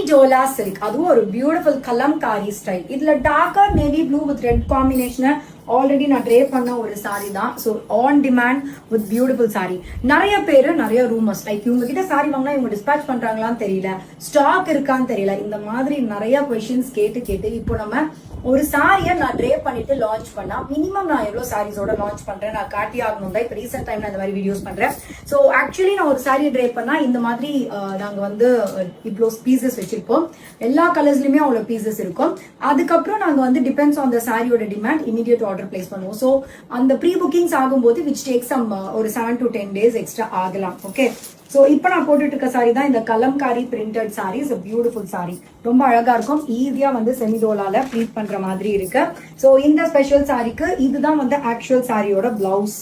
Dola silk, அதுவும் ஒரு beautiful Kalamkari style. இதுல darker navy blue with red combination already நான் ட்ரே பண்ண ஒரு சாரி தான். So on demand with beautiful sorry. நிறைய பேர் நிறைய ரூமர்ஸ் லைக் இவங்க கிட்ட சாரி வாங்கினா இவங்க டிஸ்பேச் பண்றாங்களான்னு தெரியல, ஸ்டாக் இருக்கான்னு தெரியல, இந்த மாதிரி நிறைய கொஸ்டின்ஸ் கேட்டு இப்போ நம்ம ஒரு சாரியை நான் ட்ரே பண்ணிட்டு லான்ச் பண்ணா மினிமம் நான் எவ்வளவு சாரீஸோட லான்ச் பண்றேன் நான் காட்டி ஆகணும் தான். இப்போ ரீசெண்ட் டைம்ல இந்த மாதிரி வீடியோஸ் பண்றேன். ஸோ ஆக்சுவலி நான் ஒரு சாரியை ட்ரே பண்ணா இந்த மாதிரி நாங்க வந்து இவ்வளோ பீசஸ் வச்சிருப்போம். எல்லா கலர்ஸ்லயுமே அவ்வளோ பீசஸ் இருக்கும். அதுக்கப்புறம் நாங்க வந்து டிபெண்ட்ஸ் ஆன் த சாரியோட டிமாண்ட் இமீடியட் ஆர்டர் பிளேஸ் பண்ணுவோம். ஸோ அந்த ப்ரீ புக்கிங்ஸ் ஆகும்போது விச் டேக் சம் ஒரு 7 to 10 days எக்ஸ்ட்ரா ஆகலாம். ஓகே, ஸோ இப்போ நான் போட்டுட்டு இருக்க சாரி தான் இந்த கலம்காரி பிரிண்டட் சாரீஸ். பியூட்டிஃபுல் சாரி, ரொம்ப அழகா இருக்கும். ஈஸியா வந்து செமிடோலால ப்ளீட் பண்ற மாதிரி இருக்கு. ஸோ இந்த ஸ்பெஷல் சாரிக்கு இதுதான் வந்து ஆக்சுவல் சாரியோட பிளவுஸ்.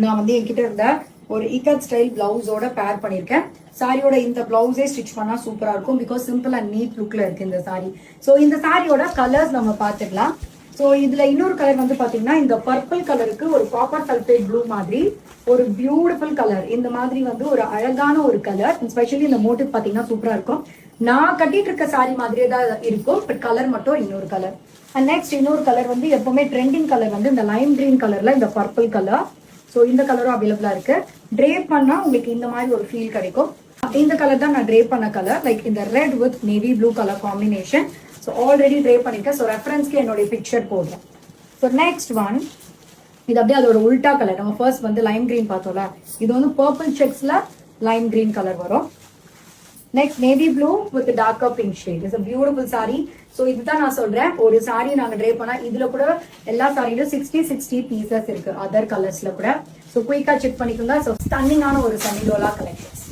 நான் வந்து என்கிட்ட இருந்த ஒரு இக்கட் ஸ்டைல் பிளவுஸோட பேர் பண்ணிருக்கேன். சாரியோட இந்த பிளவுஸே ஸ்டிச் பண்ணா சூப்பரா இருக்கும். பிகாஸ் சிம்பிள் அண்ட் நீட் லுக்ல இருக்கு இந்த சாரி. ஸோ இந்த சாரியோட கலர்ஸ் நம்ம பார்த்துக்கலாம். ஸோ இதுல இன்னொரு கலர் வந்து பாத்தீங்கன்னா இந்த பர்பிள் கலருக்கு ஒரு காப்பர் சல்பேட் ப்ளூ மாதிரி ஒரு பியூட்டிஃபுல் கலர். இந்த மாதிரி வந்து ஒரு அழகான ஒரு கலர். ஸ்பெஷலி இந்த மோட்டிவ் பாத்தீங்கன்னா சூப்பரா இருக்கும். நான் கட்டிட்டு இருக்க சாரி மாதிரியே தான் இருக்கும், பட் கலர் மட்டும் இன்னொரு கலர். அண்ட் நெக்ஸ்ட் இன்னொரு கலர் வந்து எப்பவுமே ட்ரெண்டிங் கலர் வந்து இந்த லைம் கிரீன் கலர்ல இந்த பர்பிள் கலர். ஸோ இந்த கலரும் அவைலபிளா இருக்கு. ட்ரேப் பண்ணா உங்களுக்கு இந்த மாதிரி ஒரு ஃபீல் கிடைக்கும். இந்த கலர் தான் நான் ட்ரேப் பண்ண கலர், லைக் இந்த red with navy blue colour combination. So already tray பண்ணிருக்கேன். ஸோ ரெஃபரன்ஸ்க்கு என்னுடைய பிக்சர் போடுறேன். ஸோ நெக்ஸ்ட் ஒன் இது அப்படியே அதோட உல்டா கலர். நம்ம ஃபர்ஸ்ட் வந்து லைம் கிரீன் பார்த்தோம்ல, இது வந்து பர்பிள் செக்ஸ்ல லைம் கிரீன் கலர் வரும். Next navy blue with darker pink shade. It's a beautiful saree. So இதுதான் நான் சொல்றேன், ஒரு சாரி நாங்க ட்ரே பண்ணா இதுல கூட எல்லா சாரியிலும் 60 பீசஸ் இருக்கு அதர் கலர்ஸ்ல கூட. ஸோ குயிக்கா செக் பண்ணிக்கோங்க. ஸோ ஸ்டன்னிங்கான ஒரு செமிடோலா கலெக்ஷன்ஸ்.